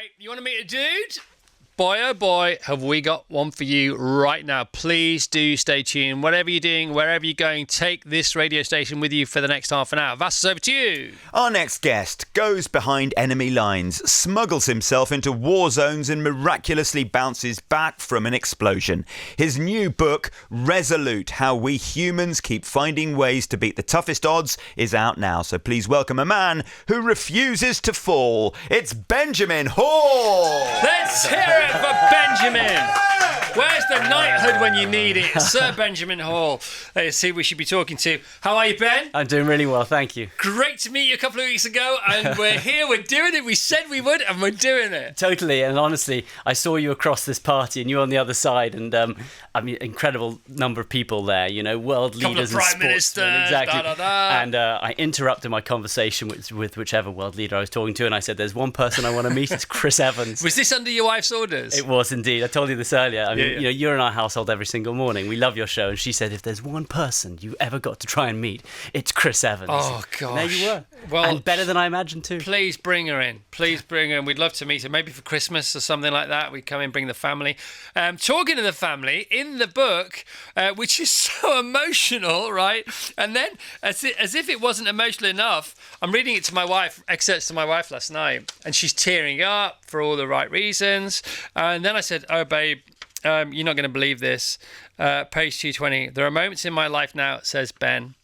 right, you want to meet a dude? Boy, oh boy, have we got one for you right now. Please do stay tuned. Whatever you're doing, wherever you're going, take this radio station with you for the next half an hour. Vassos, over to you. Our next guest goes behind enemy lines, smuggles himself into war zones and miraculously bounces back from an explosion. His new book, Resolute, How We Humans Keep Finding Ways to Beat the Toughest Odds, is out now. So please welcome a man who refuses to fall. It's Benjamin Hall. Let's hear it for Benjamin. Where's the knighthood when you need it? Sir Benjamin Hall. Let's see who we should be talking to. How are you, Ben? I'm doing really well, thank you. Great to meet you a couple of weeks ago, and we're here, we're doing it. We said we would, and we're doing it. Totally, and honestly, I saw you across this party, and you on the other side, and I mean, incredible number of people there, you know, world leaders and prime ministers, exactly. da. And I interrupted my conversation with whichever world leader I was talking to, and I said, "There's one person I want to meet. It's Chris Evans." Was this under your wife's orders? It was indeed. I told you this earlier. I mean, you know, you're in our household every single morning. We love your show, and she said, "If there's one person you ever got to try and meet, it's Chris Evans." Oh gosh. And there you were. Well, and better than I imagined too. Please bring her in. Please bring her in. We'd love to meet her. Maybe for Christmas or something like that. We'd come in, bring the family. Talking to the family, in the book, which is so emotional, right? And then, as if it wasn't emotional enough, I'm reading it to my wife, excerpts to my wife last night, and she's tearing up for all the right reasons. And then I said, "Oh, babe, you're not going to believe this." Page 220. "There are moments in my life now," says Ben,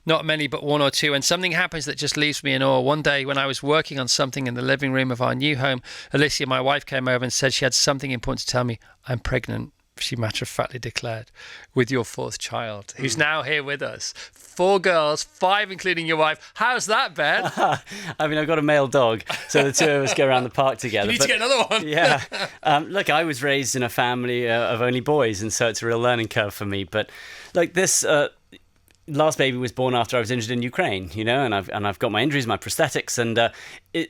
"not many, but one or two, and something happens that just leaves me in awe. One day when I was working on something in the living room of our new home, Alicia, my wife, came over and said she had something important to tell me. I'm pregnant," she matter-of-factly declared, "with your fourth child," who's now here with us. 4 girls, 5 including your wife. How's that, Ben? I mean, I've got a male dog, so the two of us go around the park together. You need to get another one. Yeah. Look, I was raised in a family of only boys, and so it's a real learning curve for me. But like this... last baby was born after I was injured in Ukraine, you know, and I've got my injuries, my prosthetics, and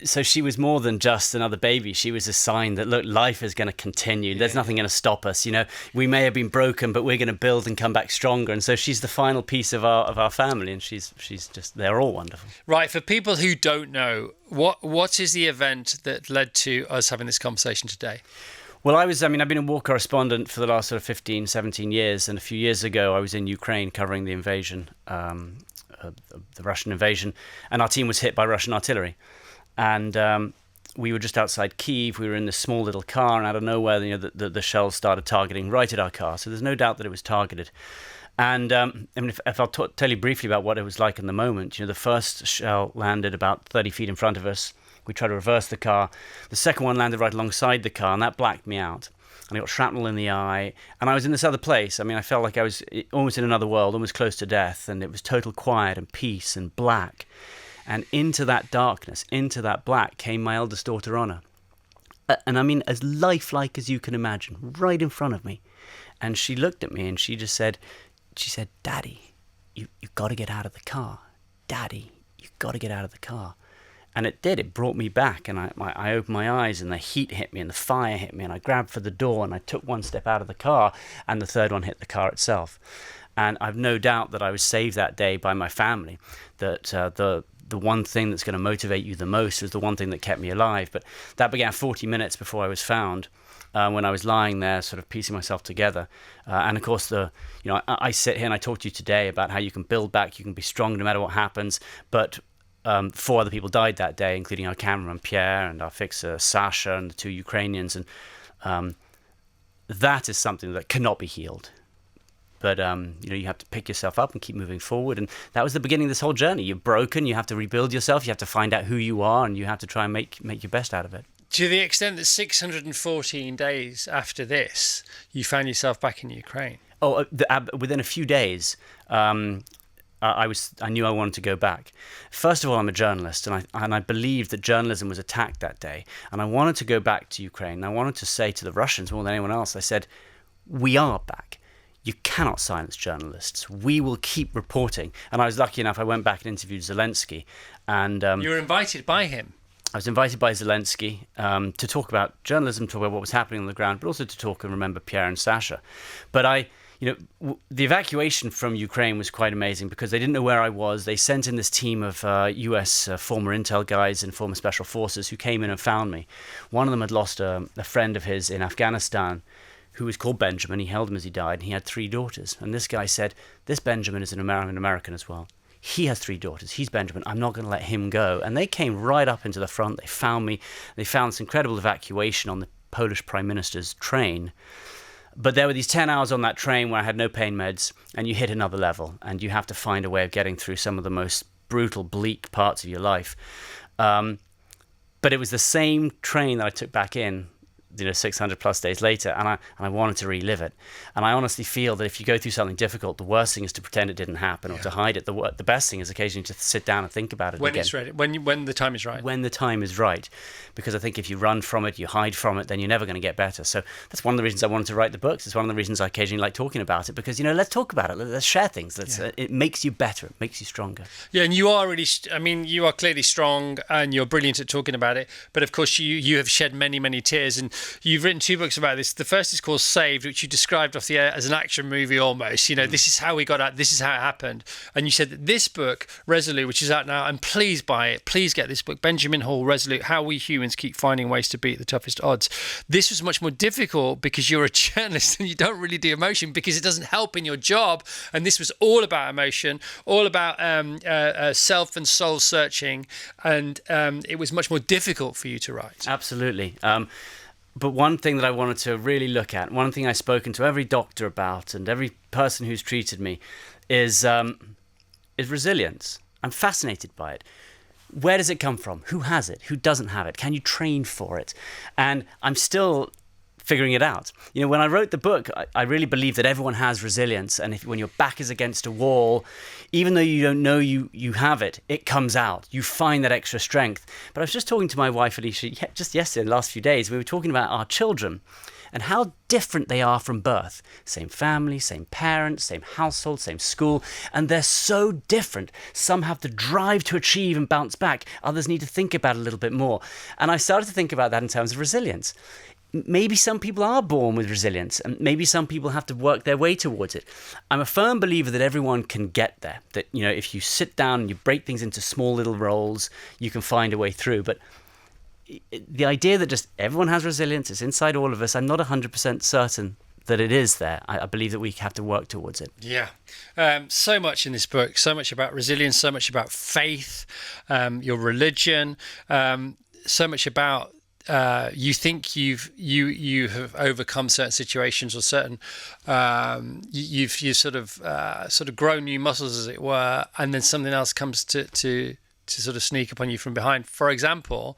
so she was more than just another baby. She was a sign that, look, life is going to continue. Yeah. There's nothing going to stop us, you know. We may have been broken, but we're going to build and come back stronger. And so she's the final piece of our family, and she's just, they're all wonderful. Right, for people who don't know, what is the event that led to us having this conversation today? Well, I've been a war correspondent for the last sort of 15, 17 years. And a few years ago, I was in Ukraine covering the invasion, the Russian invasion. And our team was hit by Russian artillery. And we were just outside Kyiv. We were in this small little car. And out of nowhere, you know, the shells started targeting right at our car. So there's no doubt that it was targeted. And I mean, if I'll tell you briefly about what it was like in the moment. You know, the first shell landed about 30 feet in front of us. We tried to reverse the car. The second one landed right alongside the car, and that blacked me out. And I got shrapnel in the eye, and I was in this other place. I mean, I felt like I was almost in another world, almost close to death, and it was total quiet and peace and black. And into that darkness, into that black, came my eldest daughter, Honor. And I mean, as lifelike as you can imagine, right in front of me. And she looked at me, and she said, "Daddy, you've got to get out of the car. Daddy, you've got to get out of the car." And it did. It brought me back, and I opened my eyes, and the heat hit me, and the fire hit me, and I grabbed for the door, and I took one step out of the car, and the third one hit the car itself. And I've no doubt that I was saved that day by my family, that the one thing that's going to motivate you the most was the one thing that kept me alive. But that began 40 minutes before I was found, when I was lying there sort of piecing myself together. And of course, I sit here and I talk to you today about how you can build back, you can be strong no matter what happens, but 4 other people died that day, including our cameraman Pierre and our fixer Sasha and the 2 Ukrainians, and that is something that cannot be healed. But you have to pick yourself up and keep moving forward, and that was the beginning of this whole journey. You're broken, you have to rebuild yourself, you have to find out who you are, and you have to try and make your best out of it. To the extent that 614 days after this, you found yourself back in Ukraine. Oh, within a few days. I knew I wanted to go back. First of all, I'm a journalist, and I believed that journalism was attacked that day. And I wanted to go back to Ukraine. And I wanted to say to the Russians more than anyone else, I said, we are back. You cannot silence journalists. We will keep reporting. And I was lucky enough, I went back and interviewed Zelensky. And you were invited by him? I was invited by Zelensky to talk about journalism, talk about what was happening on the ground, but also to talk and remember Pierre and Sasha. But the evacuation from Ukraine was quite amazing because they didn't know where I was. They sent in this team of US former intel guys and former special forces who came in and found me. One of them had lost a friend of his in Afghanistan who was called Benjamin. He held him as he died, and he had 3 daughters. And this guy said, this Benjamin is an American as well. He has 3 daughters. He's Benjamin. I'm not going to let him go. And they came right up into the front. They found me. They found this incredible evacuation on the Polish Prime Minister's train. But there were these 10 hours on that train where I had no pain meds, and you hit another level, and you have to find a way of getting through some of the most brutal, bleak parts of your life. But it was the same train that I took back in, 600 plus days later, and I wanted to relive it. And I honestly feel that if you go through something difficult, the worst thing is to pretend it didn't happen or to hide it. The best thing is occasionally to sit down and think about it when again. It's ready, when the time is right. When the time is right, because I think if you run from it, you hide from it, then you're never going to get better. So that's one of the reasons I wanted to write the books. It's one of the reasons I occasionally like talking about it, because let's talk about it. Let's share things. It makes you better. It makes you stronger. Yeah, and you are really. You are clearly strong, and you're brilliant at talking about it. But of course, you have shed many, many tears, and you've written 2 books about this. The first is called Saved, which you described off the air as an action movie almost. This is how we got out. This is how it happened. And you said that this book, Resolute, which is out now, and please buy it. Please get this book, Benjamin Hall, Resolute: How We Humans Keep Finding Ways to Beat the Toughest Odds. This was much more difficult because you're a journalist and you don't really do emotion because it doesn't help in your job. And this was all about emotion, all about self and soul searching, and it was much more difficult for you to write. Absolutely. But one thing that I wanted to really look at, one thing I've spoken to every doctor about and every person who's treated me is resilience. I'm fascinated by it. Where does it come from? Who has it? Who doesn't have it? Can you train for it? And I'm still figuring it out. When I wrote the book, I really believe that everyone has resilience. And when your back is against a wall, even though you don't know you have it, it comes out. You find that extra strength. But I was just talking to my wife, Alicia, just yesterday, the last few days, we were talking about our children and how different they are from birth. Same family, same parents, same household, same school, and they're so different. Some have the drive to achieve and bounce back. Others need to think about it a little bit more. And I started to think about that in terms of resilience. Maybe some people are born with resilience, and maybe some people have to work their way towards it. I'm a firm believer that everyone can get there, that if you sit down and you break things into small little roles, you can find a way through. But the idea that just everyone has resilience, it's inside all of us, I'm not 100% certain that it is there. I believe that we have to work towards it. Yeah. So much in this book, so much about resilience, so much about faith, your religion, so much about you think you have overcome certain situations or certain you've sort of grown new muscles, as it were, and then something else comes to sort of sneak upon you from behind. For example,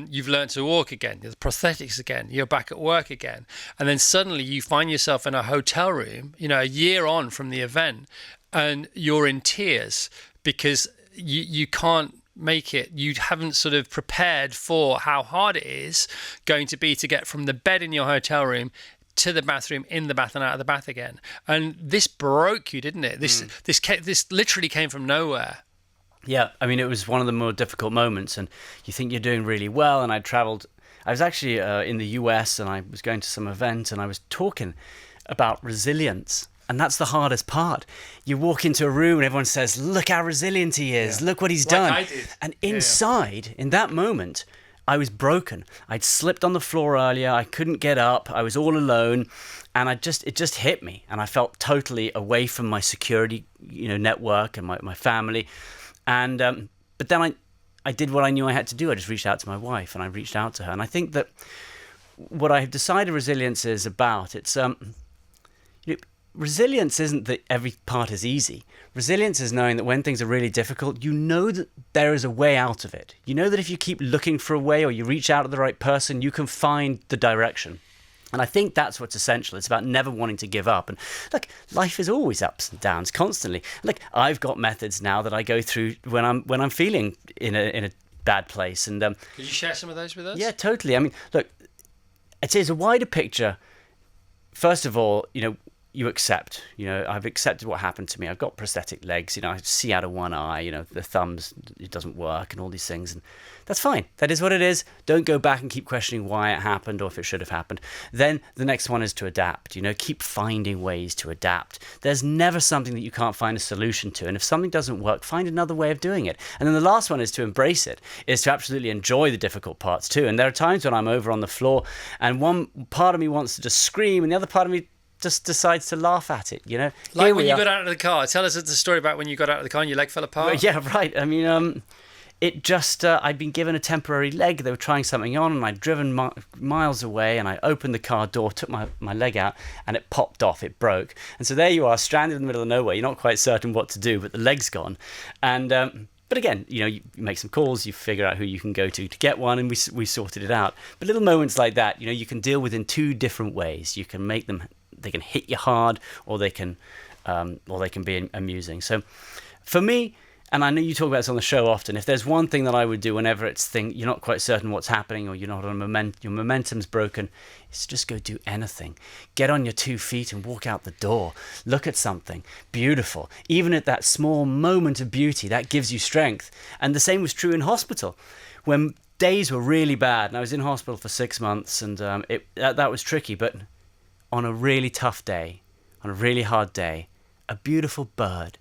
you've learned to walk again, the prosthetics again, you're back at work again, and then suddenly you find yourself in a hotel room, a year on from the event, and you're in tears because you can't make it. You haven't sort of prepared for how hard it is going to be to get from the bed in your hotel room to the bathroom, in the bath and out of the bath again. And this broke you, didn't it? This literally came from nowhere. Yeah, it was one of the more difficult moments, and you think you're doing really well. And I was actually in the US, and I was going to some event, and I was talking about resilience. And that's the hardest part. You walk into a room and everyone says, look how resilient he is. Yeah. Look what he's done. I did. And inside, in that moment, I was broken. I'd slipped on the floor earlier. I couldn't get up. I was all alone. And it just hit me. And I felt totally away from my security, network and my family. And but then I did what I knew I had to do. I just reached out to my wife, and I reached out to her. And I think that what I've decided resilience is about, it's resilience isn't that every part is easy. Resilience is knowing that when things are really difficult, you know that there is a way out of it. You know that if you keep looking for a way, or you reach out to the right person, you can find the direction. And I think that's what's essential. It's about never wanting to give up. And look, life is always ups and downs, constantly. Look, I've got methods now that I go through when I'm feeling in a bad place. And could you share some of those with us? Yeah, totally. Look, it is a wider picture. First of all, you accept. I've accepted what happened to me. I've got prosthetic legs. I see out of one eye. The thumbs, it doesn't work, and all these things. And that's fine. That is what it is. Don't go back and keep questioning why it happened or if it should have happened. Then the next one is to adapt. Keep finding ways to adapt. There's never something that you can't find a solution to. And if something doesn't work, find another way of doing it. And then the last one is to embrace it, is to absolutely enjoy the difficult parts too. And there are times when I'm over on the floor and one part of me wants to just scream and the other part of me just decides to laugh at it, Like when you got out of the car. Tell us the story about when you got out of the car and your leg fell apart. Well, yeah, right. I mean, it just, I'd been given a temporary leg. They were trying something on and I'd driven miles away and I opened the car door, took my leg out and it popped off, it broke. And so there you are, stranded in the middle of nowhere. You're not quite certain what to do, but the leg's gone. And, but again, you make some calls, you figure out who you can go to get one, and we sorted it out. But little moments like that, you can deal with in two different ways. You can make them, they can hit you hard, or they can be amusing. So for me, and I know you talk about this on the show often, if there's one thing that I would do whenever you're not quite certain what's happening or you're not on your momentum's broken, it's just go do anything. Get on your 2 feet and walk out the door. Look at something beautiful. Even at that small moment of beauty, that gives you strength. And the same was true in hospital. When days were really bad, and I was in hospital for 6 months, and that was tricky, but on a really tough day, on a really hard day, a beautiful bird,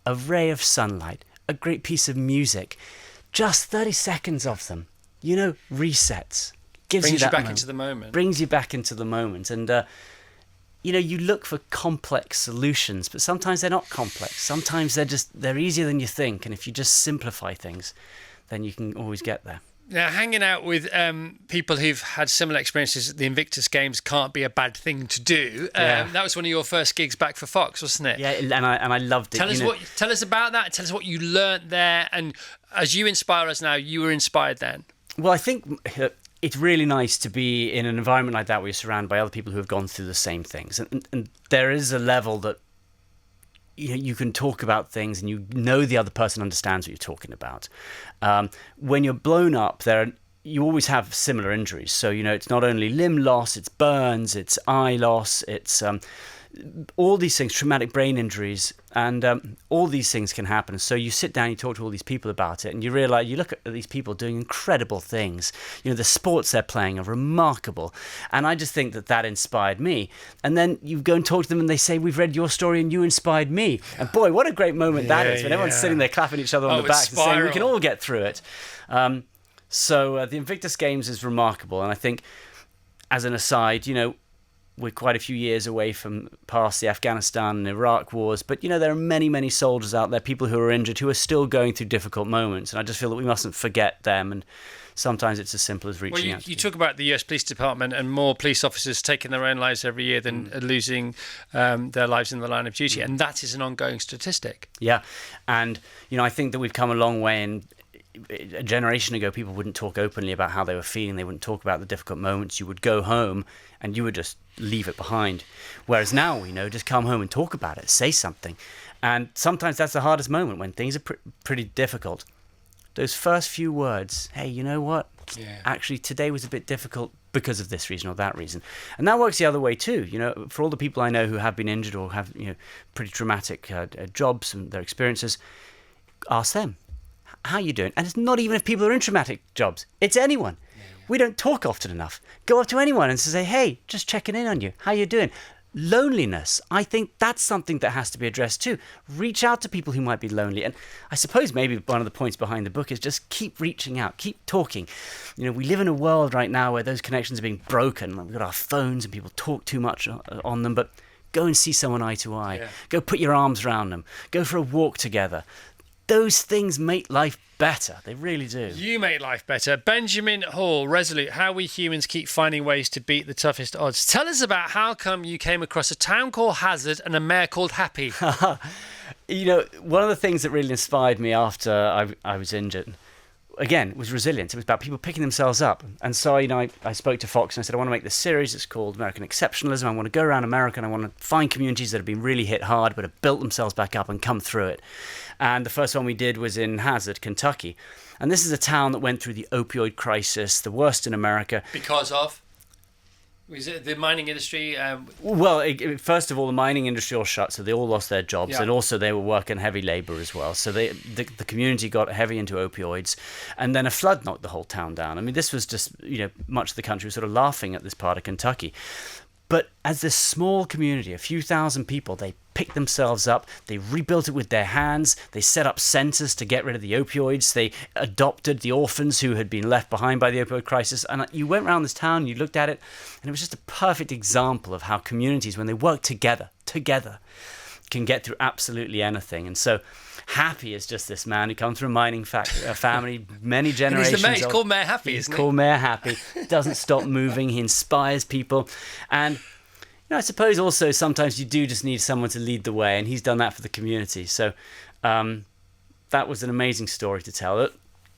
a ray of sunlight, a great piece of music, just 30 seconds of them, resets. Brings you back into the moment. Brings you back into the moment. And, you look for complex solutions, but sometimes they're not complex. Sometimes they're easier than you think. And if you just simplify things, then you can always get there. Now, hanging out with people who've had similar experiences at the Invictus Games can't be a bad thing to do. That was one of your first gigs back for Fox, wasn't it? Yeah, and I loved it. Tell us about that. Tell us what you learnt there. And as you inspire us now, you were inspired then. Well, I think it's really nice to be in an environment like that where you're surrounded by other people who have gone through the same things. And there is a level that you can talk about things and the other person understands what you're talking about. When you're blown up, you always have similar injuries. So, it's not only limb loss, it's burns, it's eye loss, it's all these things, traumatic brain injuries, and all these things can happen. So you sit down, you talk to all these people about it, and you realize, you look at these people doing incredible things. The sports they're playing are remarkable. And I just think that inspired me. And then you go and talk to them and they say, we've read your story and you inspired me. And boy, what a great moment that is when everyone's sitting there clapping each other on the back and saying, we can all get through it. So the Invictus Games is remarkable. And I think, as an aside, we're quite a few years away from past the Afghanistan and Iraq wars, but there are many, many soldiers out there, people who are injured, who are still going through difficult moments, and I just feel that we mustn't forget them. And sometimes it's as simple as reaching out. You talk about the US Police Department and more police officers taking their own lives every year than losing their lives in the line of duty, and that is an ongoing statistic. Yeah, and I think that we've come a long way. And a generation ago, people wouldn't talk openly about how they were feeling. They wouldn't talk about the difficult moments. You would go home and you would just leave it behind. Whereas now, just come home and talk about it, say something. And sometimes that's the hardest moment, when things are pretty difficult. Those first few words, hey, you know what? Yeah. Actually, today was a bit difficult because of this reason or that reason. And that works the other way too. For all the people I know who have been injured or have, pretty traumatic jobs and their experiences, ask them, how are you doing? And it's not even if people are in traumatic jobs. It's anyone. Yeah. We don't talk often enough. Go up to anyone and say, hey, just checking in on you. How you doing? Loneliness. I think that's something that has to be addressed too. Reach out to people who might be lonely. And I suppose maybe one of the points behind the book is just keep reaching out, keep talking. We live in a world right now where those connections are being broken. We've got our phones and people talk too much on them, but go and see someone eye to eye. Yeah. Go put your arms around them. Go for a walk together. Those things make life better. They really do. You make life better. Benjamin Hall, Resolute, How We Humans Keep Finding Ways to Beat the Toughest Odds. Tell us about how come you came across a town called Hazard and a mayor called Happy. One of the things that really inspired me after I was injured, again, was resilience. It was about people picking themselves up. And so, I spoke to Fox and I said, I want to make this series. It's called American Exceptionalism. I want to go around America and I want to find communities that have been really hit hard but have built themselves back up and come through it. And the first one we did was in Hazard, Kentucky. And this is a town that went through the opioid crisis, the worst in America. Because of? Was it the mining industry? Well, first of all, the mining industry all shut, so they all lost their jobs, Yeah. and also they were working heavy labor as well. So the community got heavy into opioids, and then a flood knocked the whole town down. I mean, this was just, much of the country was sort of laughing at this part of Kentucky. But as this small community, a few thousand people, they picked themselves up, they rebuilt it with their hands, they set up centers to get rid of the opioids, they adopted the orphans who had been left behind by the opioid crisis. And you went around this town, you looked at it, and it was just a perfect example of how communities, when they work together, can get through absolutely anything. And so Happy is just this man who comes from a mining family, many generations. And he's the mayor. He's called Mayor Happy, isn't he? He's called Mayor Happy. Doesn't stop moving. He inspires people. And I suppose also sometimes you do just need someone to lead the way, and he's done that for the community. So that was an amazing story to tell.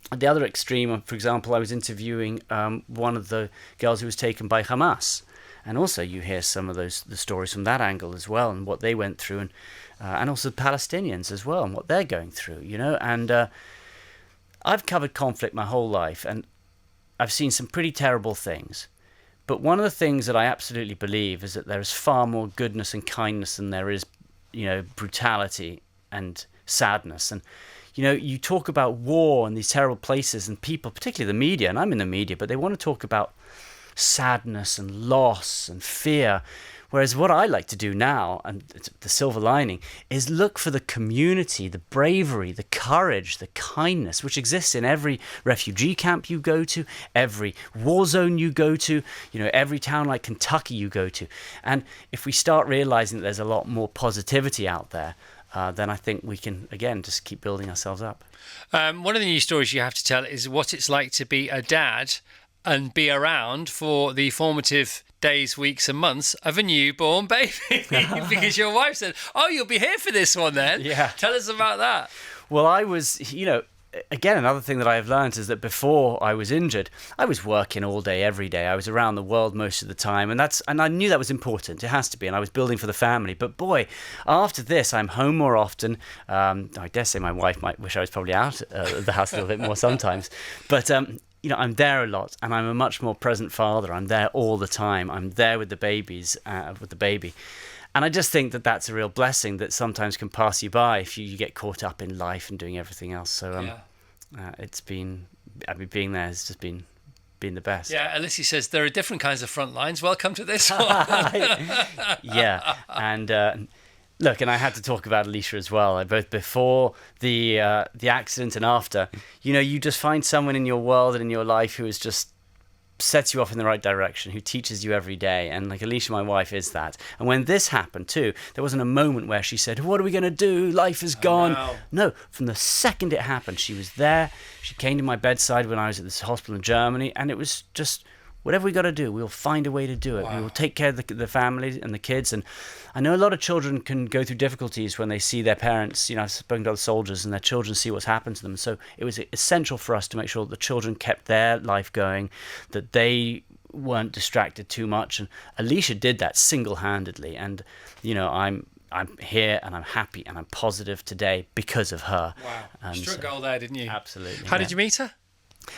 At the other extreme, for example, I was interviewing one of the girls who was taken by Hamas. And also you hear some of the stories from that angle as well, and what they went through, and also Palestinians as well, and what they're going through, And I've covered conflict my whole life, and I've seen some pretty terrible things. But one of the things that I absolutely believe is that there is far more goodness and kindness than there is, brutality and sadness. And, you talk about war and these terrible places, and people, particularly the media, and I'm in the media, but they want to talk about sadness and loss and fear. Whereas what I like to do now, and the silver lining, is look for the community, the bravery, the courage, the kindness, which exists in every refugee camp you go to, every war zone you go to, every town like Kentucky you go to. And if we start realizing that there's a lot more positivity out there, then I think we can, again, just keep building ourselves up. One of the news stories you have to tell is what it's like to be a dad and be around for the formative days, weeks and months of a newborn baby. Because your wife said, oh, you'll be here for this one then. Yeah. Tell us about that. Well, I was, again, another thing that I've learned is that before I was injured, I was working all day, every day. I was around the world most of the time. And I knew that was important. It has to be. And I was building for the family. But boy, after this, I'm home more often. I dare say my wife might wish I was probably out of the house a little bit more sometimes. But, I'm there a lot, and I'm a much more present father. I'm there all the time. I'm there with the baby. And I just think that that's a real blessing that sometimes can pass you by if you get caught up in life and doing everything else. So being there has just been the best. Yeah, Alicia says there are different kinds of front lines. Welcome to this one. Yeah, and look, and I had to talk about Alicia as well. Both before the accident and after. You just find someone in your world and in your life who is just sets you off in the right direction, who teaches you every day. And like Alicia, my wife, is that. And when this happened too, there wasn't a moment where she said, what are we going to do? Life is gone. No, from the second it happened, she was there. She came to my bedside when I was at this hospital in Germany, and it was just, whatever we got to do, we'll find a way to do it. Wow. We will take care of the family and the kids. And I know a lot of children can go through difficulties when they see their parents. I've spoken to other soldiers, and their children see what's happened to them. So it was essential for us to make sure that the children kept their life going, that they weren't distracted too much. And Alicia did that single-handedly. And, I'm here, and I'm happy, and I'm positive today because of her. Wow. And Struck gold there, didn't you? Absolutely. How did you meet her?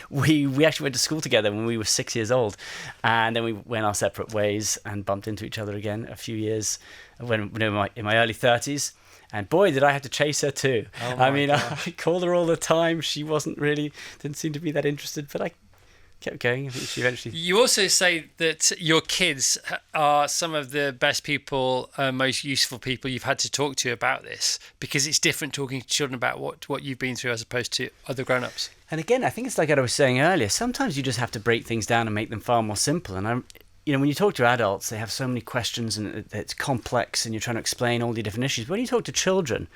We actually went to school together when we were 6 years old, and then we went our separate ways and bumped into each other again a few years when in my early 30s. And boy, did I have to chase her too. I called her all the time. She didn't seem to be that interested, but I kept going. I think she eventually... You also say that your kids are some of the best people, most useful people you've had to talk to about this, because it's different talking to children about what you've been through as opposed to other grown-ups. And again, I think it's like what I was saying earlier. Sometimes you just have to break things down and make them far more simple. And when you talk to adults, they have so many questions, and it's complex, and you're trying to explain all the different issues. When you talk to children,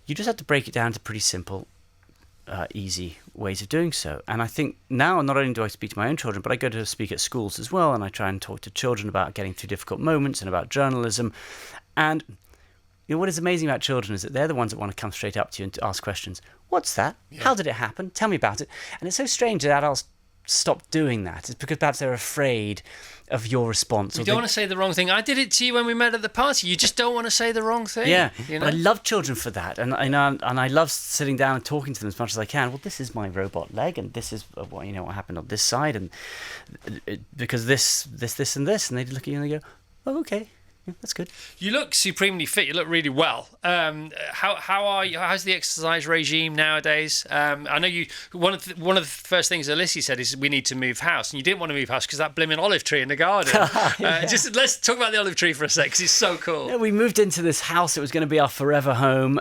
you just have to break it down to pretty simple, easy ways of doing so. And I think now, not only do I speak to my own children, but I go to speak at schools as well, and I try and talk to children about getting through difficult moments and about journalism. And what is amazing about children is that they're the ones that want to come straight up to you and to ask questions. What's that? Yeah. How did it happen? Tell me about it. And it's so strange that adults stopped doing that. It's because perhaps they're afraid of your response. You don't want to say the wrong thing. I did it to you when we met at the party. You just don't want to say the wrong thing. Yeah, you know? but I love children for that, and I love sitting down and talking to them as much as I can. Well, this is my robot leg, and this is what happened on this side, and because this, and this, and they look at you and they go, "Oh, okay." Yeah, that's good. You look supremely fit. You look really well. How are you? How's the exercise regime nowadays? I know you. One of the first things Alyssa said is we need to move house, and you didn't want to move house because that blimmin' olive tree in the garden. Yeah. Just let's talk about the olive tree for a sec because it's so cool. Yeah, we moved into this house. It was going to be our forever home.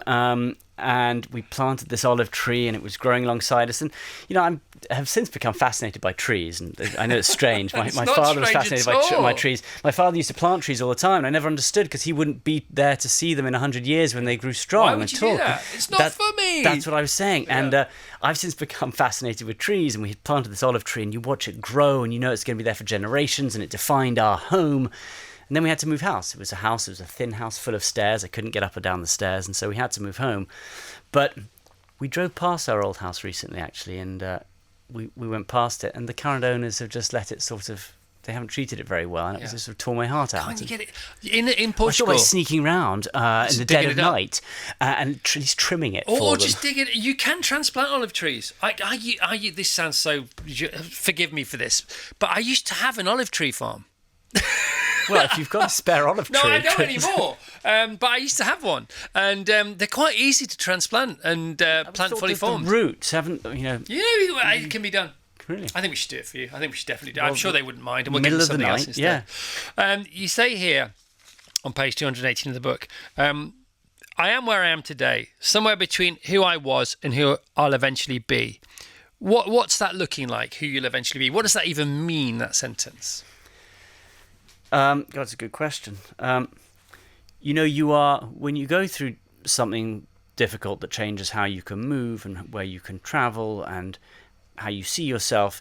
And we planted this olive tree, and it was growing alongside us. And I have since become fascinated by trees, and I know it's strange. My father was fascinated by trees. My father used to plant trees all the time, and I never understood because he wouldn't be there to see them in 100 years when they grew strong. Why would you do that? It's not for me. That's what I was saying. Yeah. And I've since become fascinated with trees, and we had planted this olive tree, and you watch it grow, and it's going to be there for generations, and it defined our home. And then we had to move house. It was a thin house full of stairs. I couldn't get up or down the stairs, and so we had to move home. But we drove past our old house recently, actually, and we went past it, and the current owners have just let it they haven't treated it very well, and it was just sort of tore my heart out. Can't you get it? In Portugal? I thought about sneaking around in the dead of night and at least trimming it for Or them. just dig it. You can transplant olive trees. This sounds so... Forgive me for this, but I used to have an olive tree farm. Well, if you've got a spare olive tree... No, I don't anymore. But I used to have one. And they're quite easy to transplant and plant fully formed. The roots haven't, Yeah, it can be done. Really? I think we should do it for you. I think we should definitely do it. I'm sure they wouldn't mind. And we'll middle give of the something else night, instead. yeah. You say here, on page 218 of the book, I am where I am today, somewhere between who I was and who I'll eventually be. What's that looking like, who you'll eventually be? What does that even mean, that sentence? That's a good question. You are, when you go through something difficult that changes how you can move and where you can travel and how you see yourself,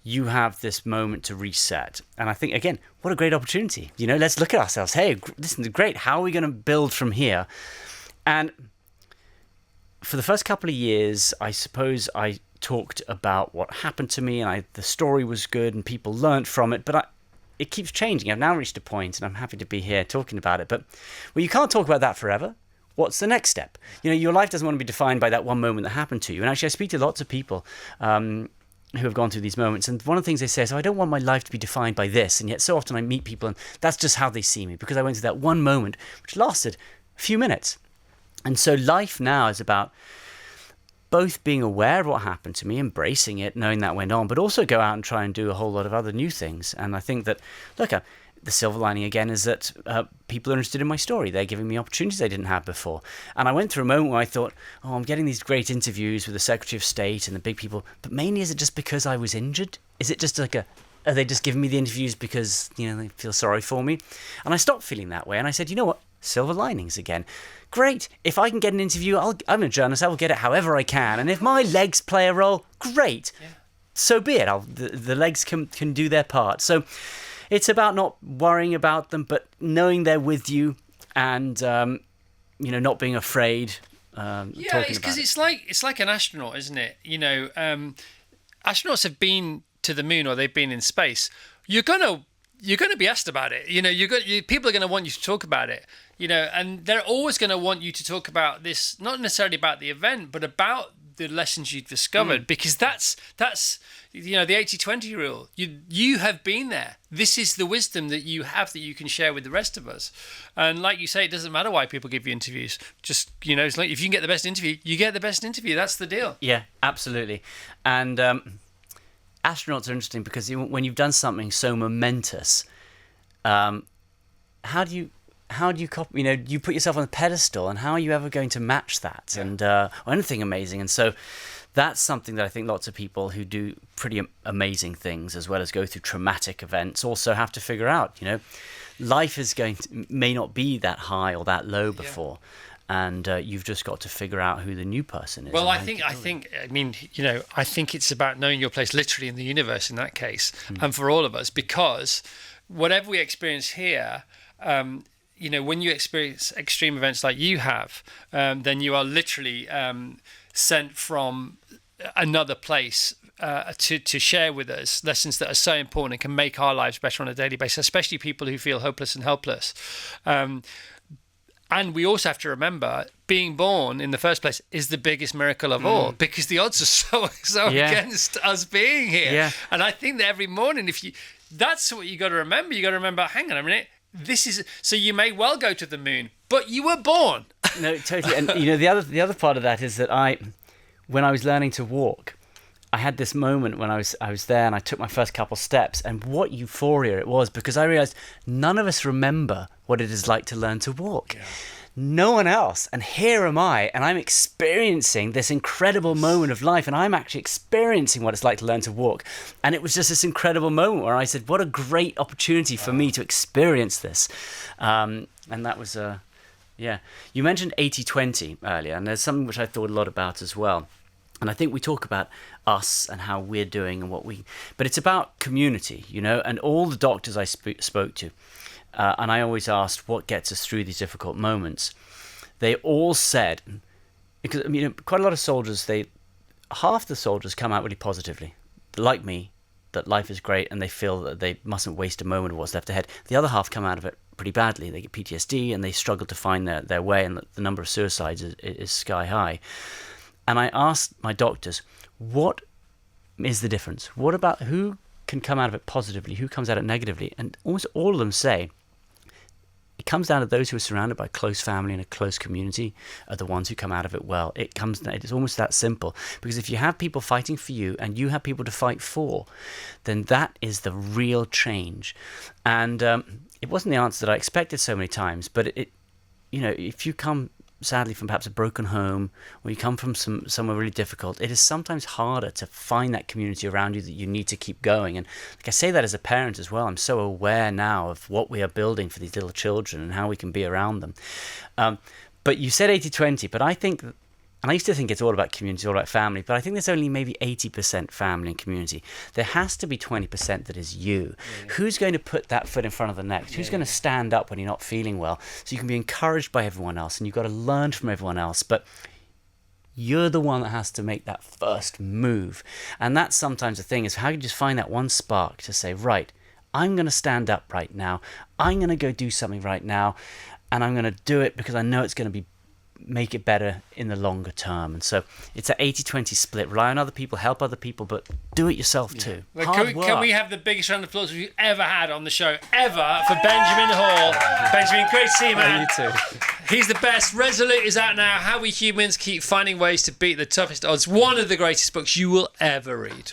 you have this moment to reset. And I think, again, what a great opportunity. Let's look at ourselves. Hey, this is great. How are we going to build from here? And for the first couple of years, I suppose I talked about what happened to me, and the story was good and people learnt from it, but it keeps changing. I've now reached a point, and I'm happy to be here talking about it. But you can't talk about that forever. What's the next step? Your life doesn't want to be defined by that one moment that happened to you. And actually, I speak to lots of people who have gone through these moments. And one of the things they say is, I don't want my life to be defined by this. And yet so often I meet people, and that's just how they see me, because I went through that one moment, which lasted a few minutes. And so life now is about both being aware of what happened to me, embracing it, knowing that went on, but also go out and try and do a whole lot of other new things. And I think that, the silver lining again is that people are interested in my story. They're giving me opportunities they didn't have before. And I went through a moment where I thought, I'm getting these great interviews with the Secretary of State and the big people, but mainly is it just because I was injured? Is it just are they just giving me the interviews because, they feel sorry for me? And I stopped feeling that way, and I said, you know what? Silver linings again. Great. If I can get an interview, I'm a journalist. I will get it however I can. And if my legs play a role, great. Yeah. So be it. The legs can do their part. So it's about not worrying about them, but knowing they're with you, and not being afraid. It's because it's like an astronaut, isn't it? Astronauts have been to the moon, or they've been in space. You're gonna be asked about it. People are gonna want you to talk about it. And they're always gonna want you to talk about this, not necessarily about the event, but about the lessons you've discovered, because that's the 80-20 rule. You have been there. This is the wisdom that you have that you can share with the rest of us. And like you say, it doesn't matter why people give you interviews. Just it's like if you can get the best interview, you get the best interview. That's the deal. Yeah, absolutely. And astronauts are interesting because when you've done something so momentous, how do you copy? You put yourself on a pedestal, and how are you ever going to match that? Yeah. And or anything amazing? And so that's something that I think lots of people who do pretty amazing things, as well as go through traumatic events, also have to figure out. Life is may not be that high or that low before. And you've just got to figure out who the new person is. Well, I think it's about knowing your place literally in the universe in that case, and for all of us, because whatever we experience here, when you experience extreme events like you have, then you are literally sent from another place to share with us lessons that are so important and can make our lives better on a daily basis, especially people who feel hopeless and helpless. And we also have to remember, being born in the first place is the biggest miracle of all, because the odds are so against us being here. Yeah. And I think that every morning, that's what you got to remember. You got to remember, hang on a minute, so you may well go to the moon, but you were born. No, totally. And the other part of that is that when I was learning to walk, I had this moment when I was there and I took my first couple steps, and what euphoria it was, because I realized none of us remember what it is like to learn to walk. Yeah. No one else. And here am I, and I'm experiencing this incredible moment of life, and I'm actually experiencing what it's like to learn to walk. And it was just this incredible moment where I said, what a great opportunity for me to experience this. And that was, You mentioned 80-20 earlier, and there's something which I thought a lot about as well. And I think we talk about us and how we're doing and but it's about community, and all the doctors I spoke to, and I always asked what gets us through these difficult moments. They all said, because quite a lot of soldiers, half the soldiers come out really positively, like me, that life is great and they feel that they mustn't waste a moment of what's left ahead. The other half come out of it pretty badly. They get PTSD and they struggle to find their way, and the number of suicides is sky high. And I asked my doctors, what is the difference? What about who can come out of it positively? Who comes out of it negatively? And almost all of them say it comes down to those who are surrounded by close family and a close community are the ones who come out of it well. It's almost that simple. Because if you have people fighting for you and you have people to fight for, then that is the real change. And it wasn't the answer that I expected so many times, but if you come sadly from perhaps a broken home, or you come from somewhere really difficult, it is sometimes harder to find that community around you that you need to keep going. And I say that as a parent as well. I'm so aware now of what we are building for these little children and how we can be around them. But you said 80-20, but I think, and I used to think it's all about community, all about family, but I think there's only maybe 80% family and community. There has to be 20% that is you. Yeah. Who's going to put that foot in front of the next? Who's going to stand up when you're not feeling well? So you can be encouraged by everyone else, and you've got to learn from everyone else. But you're the one that has to make that first move. And that's sometimes the thing, is how you just find that one spark to say, right, I'm going to stand up right now. I'm going to go do something right now. And I'm going to do it because I know it's going to make it better in the longer term. And so it's an 80-20 split. Rely on other people, help other people, but do it yourself too. Well, can we have the biggest round of applause we've ever had on the show ever for Benjamin Hall? Benjamin, great to see you, man. You too. He's the best. Resolute is out now. How we humans keep finding ways to beat the toughest odds. One of the greatest books you will ever read.